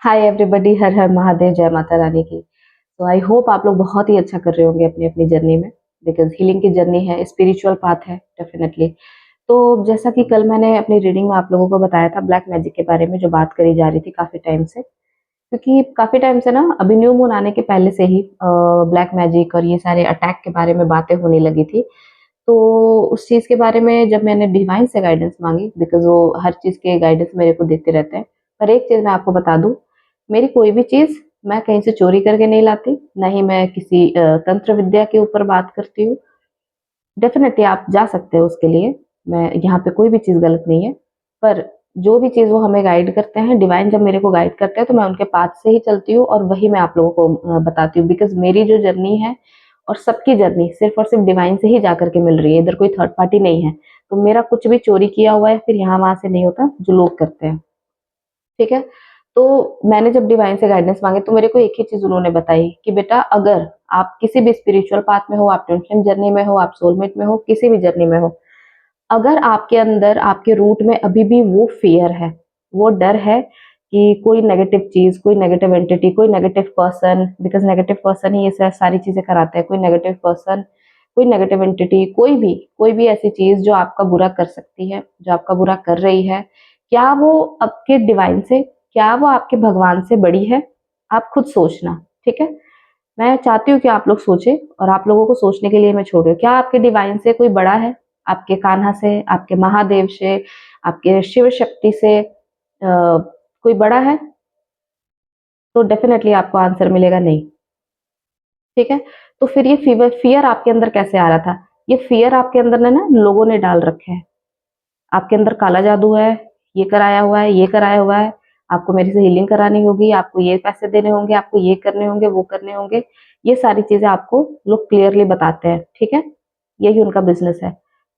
Hi everybody, हर हर महादेव, जय माता रानी की। तो आई होप आप लोग बहुत ही अच्छा कर रहे होंगे अपनी अपनी जर्नी में। बिकॉज हीलिंग की जर्नी है, स्पिरिचुअल पाथ है डेफिनेटली। तो जैसा कि कल मैंने अपनी रीडिंग में आप लोगों को बताया था ब्लैक मैजिक के बारे में, जो बात करी जा रही थी काफी टाइम से, क्योंकि काफी टाइम से ना अभी न्यू मून आने के पहले से ही ब्लैक मैजिक और ये सारे अटैक के बारे में बातें होने लगी थी। तो उस चीज के बारे में जब मैंने डिवाइन से गाइडेंस मांगी, बिकॉज वो हर चीज के गाइडेंस मेरे को देते रहते हैं। पर एक चीज मैं आपको बता दूं, मेरी कोई भी चीज मैं कहीं से चोरी करके नहीं लाती, ना ही मैं किसी तंत्र विद्या के ऊपर बात करती हूँ। डेफिनेटली आप जा सकते हो उसके लिए, मैं यहाँ पे कोई भी चीज गलत नहीं है। पर जो भी चीज वो हमें गाइड करते हैं, डिवाइन जब मेरे को गाइड करते हैं तो मैं उनके पाथ से ही चलती हूँ और वही मैं आप लोगों को बताती हूँ। बिकॉज मेरी जो जर्नी है और सबकी जर्नी सिर्फ और सिर्फ डिवाइन से ही जा करके मिल रही है, इधर कोई थर्ड पार्टी नहीं है। तो मेरा कुछ भी चोरी किया हुआ है फिर यहाँ वहां से नहीं होता जो लोग करते हैं। ठीक है। तो मैंने जब डिवाइन से गाइडेंस मांगे तो मेरे को एक ही चीज उन्होंने बताई कि बेटा, अगर आप किसी भी स्पिरिचुअल पाथ में हो, आप ट्विन फ्लेम जर्नी में हो, आप सोलमेट में हो, किसी भी जर्नी में हो, अगर आपके अंदर आपके रूट में अभी भी वो फियर है, वो डर है कि कोई नेगेटिव चीज, कोई नेगेटिव एंटिटी, कोई negative person, because negative person ही ये सारी चीजें कराते हैं, कोई नेगेटिव पर्सन, कोई नेगेटिव एंटिटी, कोई भी ऐसी चीज जो आपका बुरा कर सकती है, जो आपका बुरा कर रही है, क्या वो आपके डिवाइन से, क्या वो आपके भगवान से बड़ी है? आप खुद सोचना। ठीक है। मैं चाहती हूँ कि आप लोग सोचें और आप लोगों को सोचने के लिए मैं छोड़ रही हूँ। क्या आपके डिवाइन से कोई बड़ा है? आपके कान्हा से, आपके महादेव से, आपके शिव शक्ति से कोई बड़ा है? तो डेफिनेटली आपको आंसर मिलेगा नहीं। ठीक है। तो फिर ये फियर आपके अंदर कैसे आ रहा था? ये फियर आपके अंदर ना लोगों ने डाल रखे हैं। आपके अंदर काला जादू है, ये कराया हुआ है, ये कराया हुआ है, आपको मेरे से हीलिंग करानी होगी, आपको ये पैसे देने होंगे, आपको ये करने होंगे, वो करने होंगे। ये सारी चीजें आपको लोग क्लियरली बताते हैं। ठीक है। यही उनका बिजनेस है।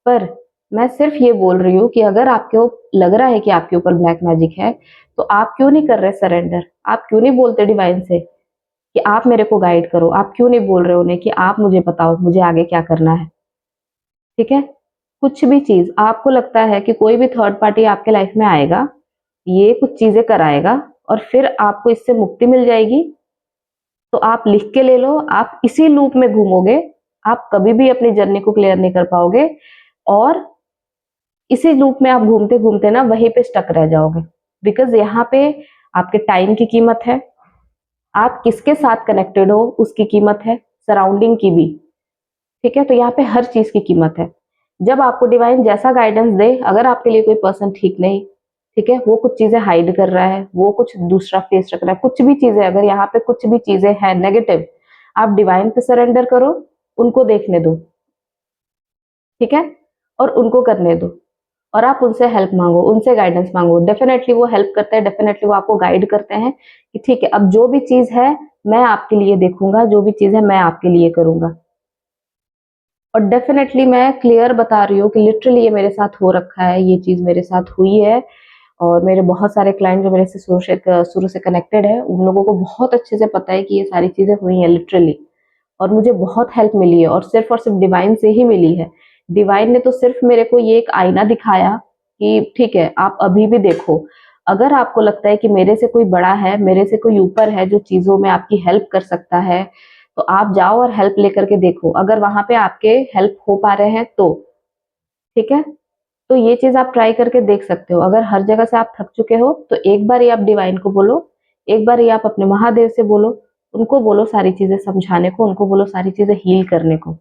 पर मैं सिर्फ ये बोल रही हूँ कि अगर आपको लग रहा है कि आपके ऊपर ब्लैक मैजिक है, तो आप क्यों नहीं कर रहे सरेंडर? आप क्यों नहीं बोलते डिवाइन से कि आप मेरे को गाइड करो? आप क्यों नहीं बोल रहे उन्हें कि आप मुझे बताओ मुझे आगे क्या करना है? ठीक है। कुछ भी चीज आपको लगता है कि कोई भी थर्ड पार्टी आपके लाइफ में आएगा, ये कुछ चीजें कराएगा और फिर आपको इससे मुक्ति मिल जाएगी, तो आप लिख के ले लो, आप इसी लूप में घूमोगे, आप कभी भी अपनी जर्नी को क्लियर नहीं कर पाओगे और इसी लूप में आप घूमते घूमते ना वहीं पे स्टक रह जाओगे। बिकॉज यहाँ पे आपके टाइम की कीमत है, आप किसके साथ कनेक्टेड हो उसकी कीमत है, सराउंडिंग की भी। ठीक है। तो यहाँ पे हर चीज की कीमत है। जब आपको डिवाइन जैसा गाइडेंस दे, अगर आपके लिए कोई पर्सन ठीक नहीं, ठीक है, वो कुछ चीजें हाइड कर रहा है, वो कुछ दूसरा फेस रख रहा है, कुछ भी चीजें, अगर यहाँ पे कुछ भी चीजें हैं नेगेटिव, आप डिवाइन पे सरेंडर करो, उनको देखने दो। ठीक है। और उनको करने दो और आप उनसे हेल्प मांगो, उनसे गाइडेंस मांगो। डेफिनेटली वो हेल्प करते हैं, डेफिनेटली वो आपको गाइड करते हैं कि ठीक है, अब जो भी चीज है मैं आपके लिए देखूंगा, जो भी चीज है मैं आपके लिए करूंगा। और डेफिनेटली मैं क्लियर बता रही हूँ कि लिटरली ये मेरे साथ हो रखा है, ये चीज मेरे साथ हुई है। और मेरे बहुत सारे क्लाइंट जो मेरे से शुरू से कनेक्टेड है, उन लोगों को बहुत अच्छे से पता है कि ये सारी चीजें हुई हैं लिटरली। और मुझे बहुत हेल्प मिली है और सिर्फ डिवाइन से ही मिली है। डिवाइन ने तो सिर्फ मेरे को ये एक आईना दिखाया कि ठीक है, आप अभी भी देखो। अगर आपको लगता है कि मेरे से कोई बड़ा है, मेरे से कोई ऊपर है जो चीजों में आपकी हेल्प कर सकता है, तो आप जाओ और हेल्प लेकर के देखो। अगर वहां पे आपके हेल्प हो पा रहे हैं तो ठीक है। तो ये चीज आप ट्राई करके देख सकते हो। अगर हर जगह से आप थक चुके हो तो एक बार ही आप डिवाइन को बोलो, एक बार ही आप अपने महादेव से बोलो, उनको बोलो सारी चीजें समझाने को, उनको बोलो सारी चीजें हील करने को।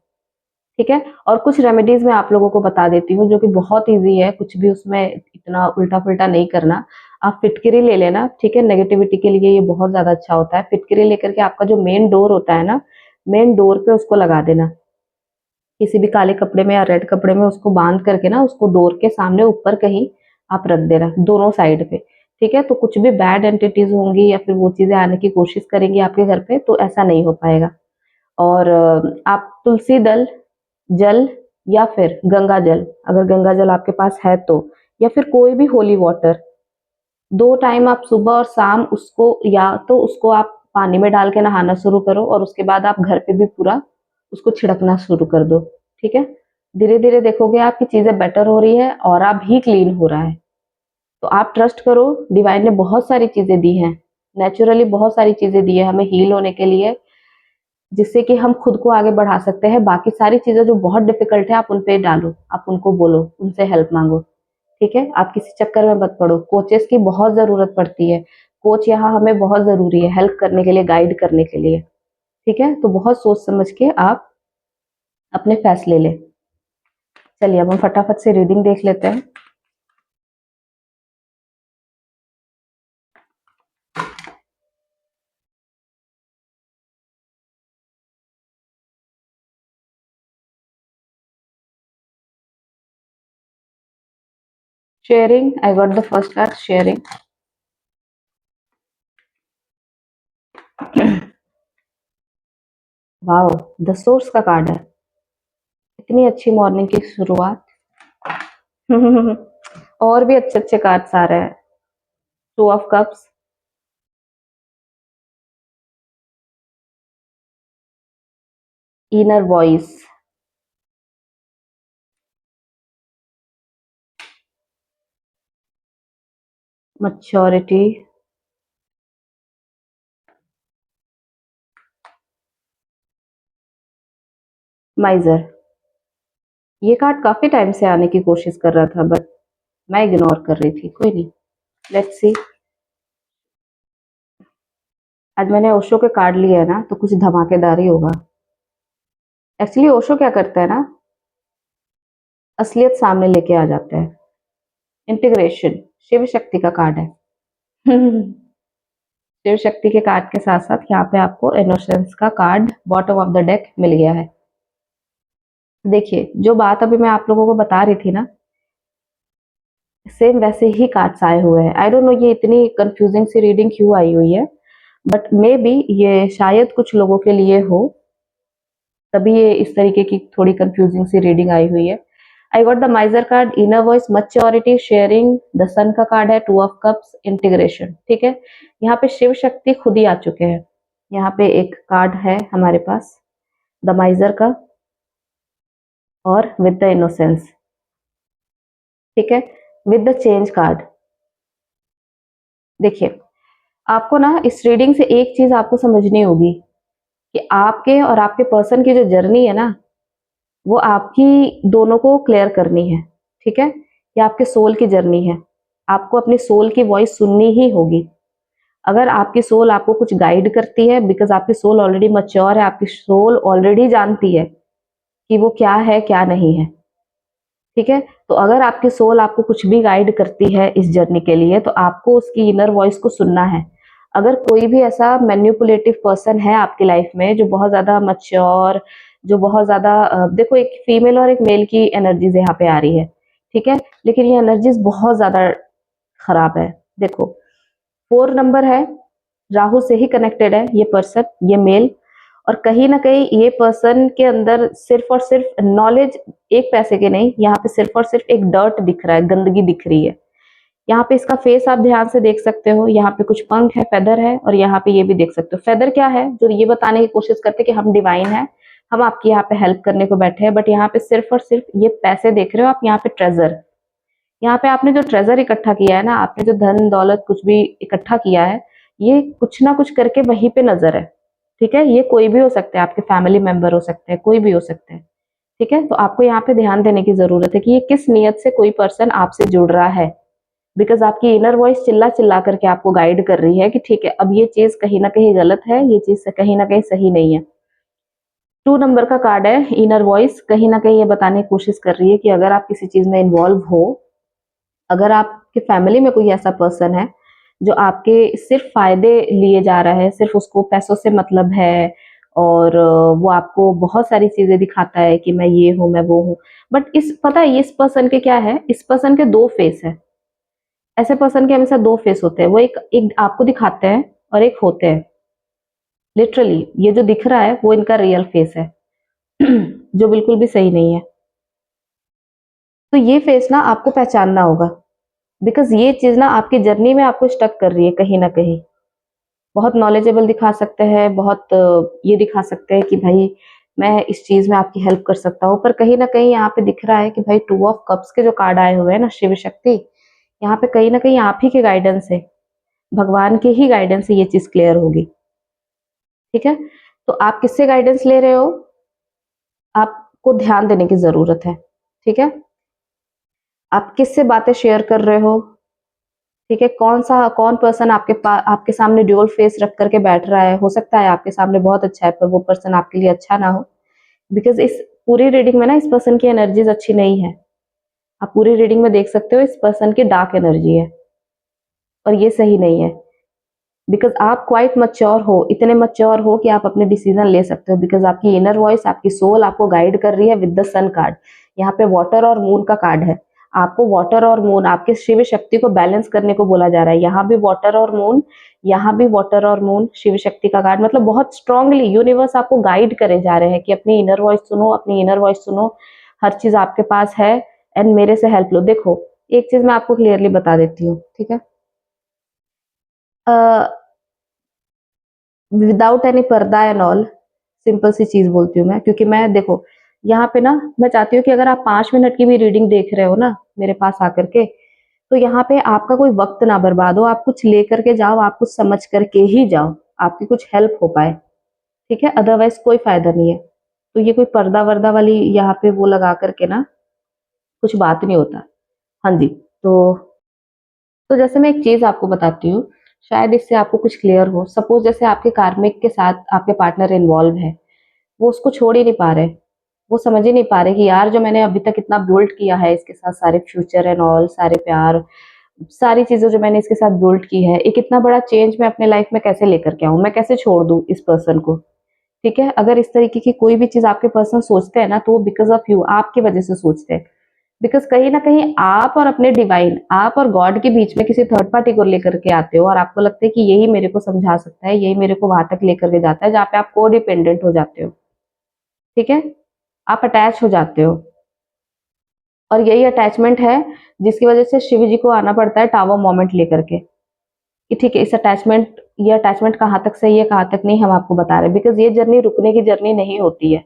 ठीक है। और कुछ रेमेडीज मैं आप लोगों को बता देती हूँ जो कि बहुत इजी है, कुछ भी उसमें इतना उल्टा पुल्टा नहीं करना। आप फिटकिरी ले लेना। ठीक है। नेगेटिविटी के लिए ये बहुत ज्यादा अच्छा होता है। फिटकिरी लेकर के आपका जो मेन डोर होता है ना, मेन डोर पे उसको लगा देना, किसी भी काले कपड़े में या रेड कपड़े में उसको बांध करके ना, उसको डोर के सामने ऊपर कहीं आप रख देना, दोनों साइड पे। ठीक है। तो कुछ भी बैड एंटिटीज होंगी या फिर वो चीजें आने की कोशिश करेंगी आपके घर पे तो ऐसा नहीं हो पाएगा। और आप तुलसी दल जल या फिर गंगा जल, अगर गंगा जल आपके पास है तो, या फिर कोई भी होली वाटर, 2 टाइम आप सुबह और शाम उसको, या तो उसको आप पानी में डाल के नहाना शुरू करो और उसके बाद आप घर पे भी पूरा उसको छिड़कना शुरू कर दो। ठीक है। धीरे धीरे देखोगे आपकी चीजें बेटर हो रही है और आप भी क्लीन हो रहा है। तो आप ट्रस्ट करो, डिवाइन ने बहुत सारी चीजें दी हैं, नेचुरली बहुत सारी चीज़ें दी है हमें हील होने के लिए, जिससे कि हम खुद को आगे बढ़ा सकते हैं। बाकी सारी चीज़ें जो बहुत डिफ़िकल्ट है आप उन पे डालो, आप उनको बोलो, उनसे हेल्प माँगो, ठीक है? आप किसी चक्कर में मत पड़ो। कोचेज़ की बहुत ज़रूरत पड़ती है। कोच यहाँ हमें बहुत ज़रूरी है हेल्प करने के लिए, गाइड करने के लिए, ठीक है? तो बहुत सोच समझ के आप अपने फैसले लें। चलिए अब हम फटाफट से रीडिंग देख लेते हैं। Sharing, I got the first card sharing. Wow! The source का कार्ड है। इतनी अच्छी मॉर्निंग की शुरुआत। और भी अच्छे-अच्छे कार्ड्स आ रहे हैं। Two of cups, inner voice, maturity, miser. ये कार्ड काफ़ी टाइम से आने की कोशिश कर रहा था बट मैं इग्नोर कर रही थी। कोई नहीं, लेट्स सी। आज मैंने ओशो के कार्ड लिए है ना तो कुछ धमाकेदार ही होगा। एक्चुअली ओशो क्या करता है ना, असलियत सामने लेके आ जाता है। इंटीग्रेशन, शिव शक्ति का कार्ड है। शिव शक्ति के कार्ड के साथ साथ यहाँ पे आपको इनोसेंस का card bottom of the deck मिल गया है। देखिए जो बात अभी मैं आप लोगों को बता रही थी ना, सेम वैसे ही कार्ड्स आए हुए हैं। आई डोंट नो ये इतनी कंफ्यूजिंग सी रीडिंग क्यों आई हुई है, बट मे बी ये शायद कुछ लोगों के लिए हो, तभी ये इस तरीके की थोड़ी कंफ्यूजिंग सी रीडिंग आई हुई है। I got the miser card, inner voice, maturity, sharing, the sun का कार्ड है, टू ऑफ कप्स, इंटीग्रेशन, ठीक है। यहाँ पे शिव शक्ति खुद ही आ चुके हैं। यहाँ पे एक कार्ड है हमारे पास द माइजर का और विद द इनोसेंस, ठीक है, विद द चेंज कार्ड। देखिए आपको ना इस रीडिंग से एक चीज आपको समझनी होगी कि आपके और आपके पर्सन की जो जर्नी है ना, वो आपकी दोनों को क्लियर करनी है, ठीक है। ये आपके सोल की जर्नी है। आपको अपनी सोल की वॉइस सुननी ही होगी। अगर आपकी सोल आपको कुछ गाइड करती है, बिकॉज आपकी सोल ऑलरेडी मैच्योर है, आपकी सोल ऑलरेडी जानती है कि वो क्या है क्या नहीं है, ठीक है। तो अगर आपकी सोल आपको कुछ भी गाइड करती है इस जर्नी के लिए, तो आपको उसकी इनर वॉइस को सुनना है। अगर कोई भी ऐसा मैन्युपुलेटिव पर्सन है आपकी लाइफ में जो बहुत ज्यादा मैच्योर, जो बहुत ज्यादा देखो एक फीमेल और एक मेल की एनर्जीज यहाँ पे आ रही है, ठीक है, लेकिन ये एनर्जीज बहुत ज्यादा खराब है। देखो 4 नंबर है, राहु से ही कनेक्टेड है ये पर्सन, ये मेल, और कहीं ना कहीं ये पर्सन के अंदर सिर्फ और सिर्फ नॉलेज, एक पैसे के नहीं, यहाँ पे सिर्फ और सिर्फ एक डर्ट दिख रहा है, गंदगी दिख रही है। यहाँ पे इसका फेस आप ध्यान से देख सकते हो, यहाँ पे कुछ पंख है, फेदर है, और यहाँ पे ये भी देख सकते हो। फेदर क्या है, जो ये बताने की कोशिश करते हैं कि हम डिवाइन है, हम आपकी यहाँ पे हेल्प करने को बैठे हैं, बट यहाँ पे सिर्फ और सिर्फ ये पैसे देख रहे हो आप, यहाँ पे ट्रेजर, यहाँ पे आपने जो ट्रेजर इकट्ठा किया है ना, आपने जो धन दौलत कुछ भी इकट्ठा किया है, ये कुछ ना कुछ करके वहीं पे नजर है, ठीक है। ये कोई भी हो सकता है, आपके फैमिली मेंबर हो सकते हैं, कोई भी हो सकते हैं, ठीक है। तो आपको यहाँ पे ध्यान देने की जरूरत है कि ये किस नियत से कोई पर्सन आपसे जुड़ रहा है, बिकॉज आपकी इनर वॉइस चिल्ला चिल्ला करके आपको गाइड कर रही है कि ठीक है अब ये चीज कहीं ना कहीं गलत है, ये चीज कहीं ना कहीं सही नहीं है। 2 नंबर का कार्ड है, इनर वॉइस कहीं ना कहीं ये बताने की कोशिश कर रही है कि अगर आप किसी चीज में इन्वॉल्व हो, अगर आपके फैमिली में कोई ऐसा पर्सन है जो आपके सिर्फ फायदे लिए जा रहा है, सिर्फ उसको पैसों से मतलब है, और वो आपको बहुत सारी चीजें दिखाता है कि मैं ये हूं, मैं वो हूं, बट इस पता है इस पर्सन के क्या है, इस पर्सन के दो फेस है। ऐसे पर्सन के हमेशा दो फेस होते हैं, वो एक एक आपको दिखाते हैं और एक होते हैं। लिटरली ये जो दिख रहा है वो इनका रियल फेस है, जो बिल्कुल भी सही नहीं है। तो ये फेस ना आपको पहचानना होगा, बिकॉज ये चीज ना आपकी जर्नी में आपको स्टक कर रही है कहीं ना कहीं। बहुत नॉलेजेबल दिखा सकते हैं, बहुत ये दिखा सकते हैं कि भाई मैं इस चीज में आपकी हेल्प कर सकता हूँ, पर कहीं ना कहीं यहाँ पे दिख रहा है कि भाई 2 ऑफ कप्स के जो कार्ड आए हुए हैं ना, शिव शक्ति, यहाँ पे कहीं ना कहीं आप ही के गाइडेंस है। भगवान की ही गाइडेंस से ये चीज़ क्लियर होगी, ठीक है? तो आप किससे गाइडेंस ले रहे हो? आपको ध्यान देने की ज़रूरत है, ठीक है? आप किससे बातें शेयर कर रहे हो, ठीक है? कौन पर्सन आपके सामने ड्यूअल फेस रख कर के बैठ रहा है? हो सकता है आपके सामने बहुत अच्छा है, पर वो पर्सन आपके लिए अच्छा ना हो। बिकॉज़ इस पूरी रीडिंग में ना इस पर्सन की एनर्जीज़ अच्छी नहीं है। आप पूरी रीडिंग में देख सकते हो इस पर्सन की डार्क एनर्जी है और ये सही नहीं है। बिकॉज़ आप क्वाइट मैच्योर हो, इतने मैच्योर हो कि आप अपने डिसीज़न ले सकते हो, बिकॉज़ आपकी इनर वॉइस, आपकी सोल आपको गाइड कर रही है विद द सन कार्ड। यहाँ पे वाटर और मून का कार्ड है। आपको वाटर और मून, आपके शिव शक्ति को बैलेंस करने को बोला जा रहा है। यहाँ भी वाटर और मून, यहाँ भी वाटर और मून, शिव शक्ति का कार्ड, मतलब बहुत स्ट्रांगली यूनिवर्स आपको गाइड करे जा रहे हैं कि अपनी इनर वॉइस सुनो, अपनी इनर वॉइस सुनो, हर चीज़ आपके पास है एंड मेरे से हेल्प लो। देखो, एक चीज़ मैं आपको क्लियरली बता देती हूँ, ठीक है? अ विदाउट एनी पर्दा एंड ऑल, सिंपल सी चीज बोलती हूँ मैं, क्योंकि मैं देखो यहाँ पे ना, मैं चाहती हूँ कि अगर आप 5 मिनट की भी रीडिंग देख रहे हो ना मेरे पास आकर के, तो यहाँ पे आपका कोई वक्त ना बर्बाद हो, आप कुछ लेकर के जाओ, आप कुछ समझ करके ही जाओ, आपकी कुछ हेल्प हो पाए, ठीक है? अदरवाइज कोई फायदा नहीं है। तो ये कोई पर्दा वर्दा वाली यहाँ पे वो लगा करके ना कुछ बात नहीं होता। हाँ जी। तो जैसे मैं एक चीज आपको बताती हूँ, शायद इससे आपको कुछ क्लियर हो। सपोज जैसे आपके कार्मिक के साथ आपके पार्टनर इन्वॉल्व है, वो उसको छोड़ ही नहीं पा रहे, वो समझ ही नहीं पा रहे कि यार जो मैंने अभी तक इतना बिल्ड किया है इसके साथ, सारे फ्यूचर एंड ऑल, सारे प्यार, सारी चीजें जो मैंने इसके साथ बिल्ड की है, एक इतना बड़ा चेंज मैं अपने लाइफ में कैसे लेकर के आऊं, मैं कैसे छोड़ दूं इस पर्सन को, ठीक है? अगर इस तरीके की कोई भी चीज आपके पर्सन सोचते हैं ना, तो वो बिकॉज ऑफ यू, आपकी वजह से सोचते हैं। बिकॉज कहीं ना कहीं आप और अपने डिवाइन, आप और गॉड के बीच में किसी थर्ड पार्टी को लेकर के आते हो और आपको लगता है कि यही मेरे को समझा सकता है, यही मेरे को वहां तक लेकर के जाता है जहाँ पे आप को डिपेंडेंट हो जाते हो, ठीक है? आप अटैच हो जाते हो और यही अटैचमेंट है जिसकी वजह से शिव जी को आना पड़ता है टावर मोमेंट लेकर के कि ठीक है, इस अटैचमेंट, ये अटैचमेंट कहाँ तक सही है कहाँ तक नहीं, हम आपको बता रहे हैं। बिकॉज ये जर्नी रुकने की जर्नी नहीं होती है,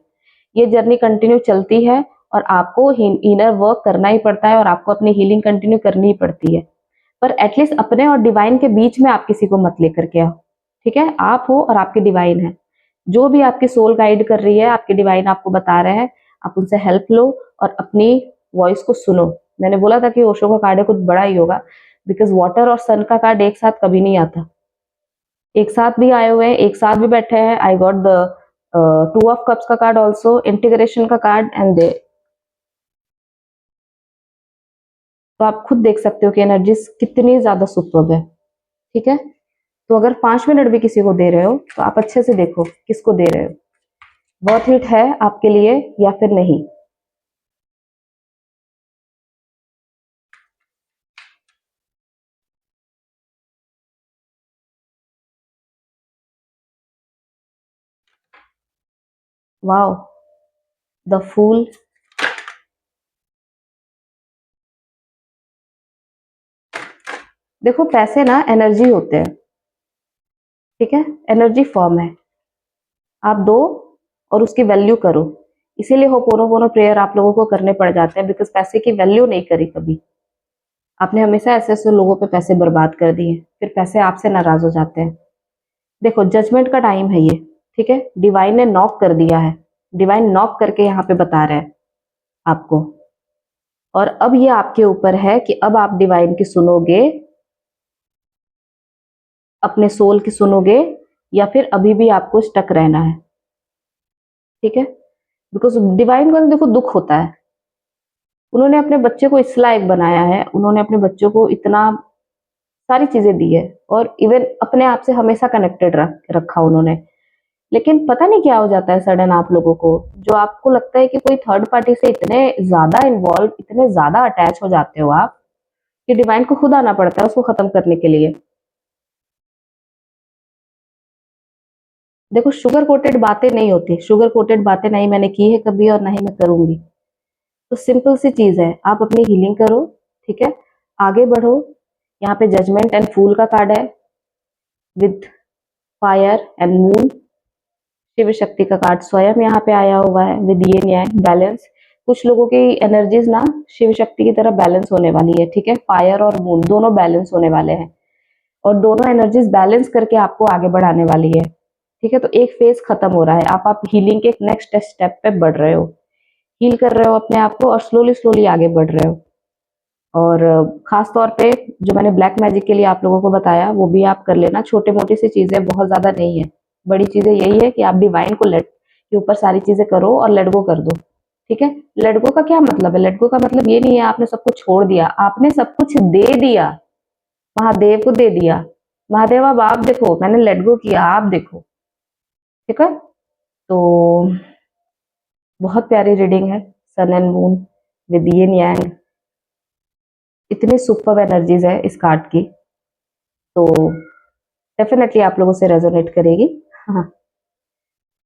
ये जर्नी कंटिन्यू चलती है और आपको इनर वर्क करना ही पड़ता है और आपको अपनी हीलिंग कंटिन्यू करनी ही पड़ती है। पर एटलीस्ट अपने और डिवाइन के बीच में आप किसी को मत लेकर के आओ, ठीक है? आप हो और आपके डिवाइन है, जो भी आपकी सोल गाइड कर रही है, आपके डिवाइन आपको बता रहे हैं, आप उनसे हेल्प लो और अपनी वॉइस को सुनो। मैंने बोला था कि ओशो का कार्ड है, कुछ बड़ा ही होगा, बिकॉज वाटर और सन का कार्ड एक साथ कभी नहीं आता। एक साथ भी आए हुए हैं, एक साथ भी बैठे हैं। आई got the two of cups का कार्ड ऑल्सो, इंटीग्रेशन का कार्ड एंड दे। तो आप खुद देख सकते हो कि एनर्जीज कितनी ज्यादा सुपर्ब है, ठीक है? तो अगर 5 मिनट भी किसी को दे रहे हो तो आप अच्छे से देखो किसको दे रहे हो, वर्थ इट है आपके लिए या फिर नहीं। Wow, the fool. देखो, पैसे ना एनर्जी होते हैं, ठीक है? एनर्जी फॉर्म है, आप दो और उसकी वैल्यू करो। इसीलिए होपोनोपोनो प्रेयर आप लोगों को करने पड़ जाते हैं, बिकॉज पैसे की वैल्यू नहीं करी कभी आपने, हमेशा ऐसे ऐसे लोगों पे पैसे बर्बाद कर दिए, फिर पैसे आपसे नाराज हो जाते हैं। देखो, जजमेंट का टाइम है ये, ठीक है? डिवाइन ने नॉक कर दिया है, डिवाइन नॉक करके यहाँ पे बता रहे हैं आपको, और अब ये आपके ऊपर है कि अब आप डिवाइन की सुनोगे, अपने सोल की सुनोगे, या फिर अभी भी आपको स्टक रहना है, ठीक है? बिकॉज डिवाइन का तो देखो दुख होता है, उन्होंने अपने बच्चे को इस लायक बनाया है, उन्होंने अपने बच्चों को इतना सारी चीजें दी है और इवन अपने आप से हमेशा कनेक्टेड रखा उन्होंने। लेकिन पता नहीं क्या हो जाता है सडन आप लोगों को, जो आपको लगता है कि कोई थर्ड पार्टी से इतने ज्यादा इन्वॉल्व, इतने ज्यादा अटैच हो जाते हो आप कि डिवाइन को खुद आना पड़ता है उसको खत्म करने के लिए। देखो, शुगर कोटेड बातें नहीं होती, शुगर कोटेड बातें नहीं मैंने की है कभी और ना ही मैं करूंगी। तो सिंपल सी चीज है, आप अपनी हीलिंग करो, ठीक है? आगे बढ़ो। यहाँ पे जजमेंट एंड फूल का कार्ड है with fire and moon, Shiv Shakti का कार्ड स्वयं यहाँ पे आया हुआ है विद ये न्याय बैलेंस। कुछ लोगों की एनर्जीज ना शिव शक्ति की तरह बैलेंस होने वाली है, ठीक है? फायर और मून दोनों बैलेंस होने वाले हैं। और दोनों एनर्जीज बैलेंस करके आपको आगे बढ़ाने वाली है। ठीक है, तो एक फेज खत्म हो रहा है, आप हीलिंग के एक नेक्स्ट स्टेप पे बढ़ रहे हो, हील कर रहे हो अपने आप को और स्लोली स्लोली आगे बढ़ रहे हो। और खास तौर पे जो मैंने ब्लैक मैजिक के लिए आप लोगों को बताया वो भी आप कर लेना। छोटे मोटी सी चीजें, बहुत ज्यादा नहीं है। बड़ी चीजें यही है कि आप डिवाइन को लेट के ऊपर सारी चीजें करो और लेट गो कर दो। ठीक है, लेट गो का क्या मतलब है? लेट गो का मतलब ये नहीं है आपने सब कुछ छोड़ दिया, आपने सब कुछ दे दिया, महादेव को दे दिया। महादेव अब आप देखो, मैंने लेट गो किया, आप देखो। ठीक है, तो बहुत प्यारी रीडिंग है, सन एंड मून विद यिन यांग। इतनी सुपर एनर्जीज है इस कार्ड की, तो डेफिनेटली आप लोगों से रेजोनेट करेगी। हाँ,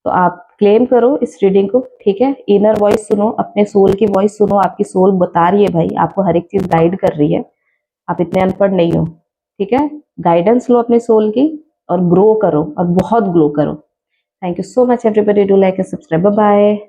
तो आप क्लेम करो इस रीडिंग को। ठीक है, इनर वॉइस सुनो, अपने सोल की वॉइस सुनो। आपकी सोल बता रही है भाई, आपको हर एक चीज गाइड कर रही है, आप इतने अनपढ़ नहीं हो। ठीक है, गाइडेंस लो अपने सोल की और ग्रो करो, और बहुत ग्रो करो। Thank you so much everybody, do like and subscribe, bye bye.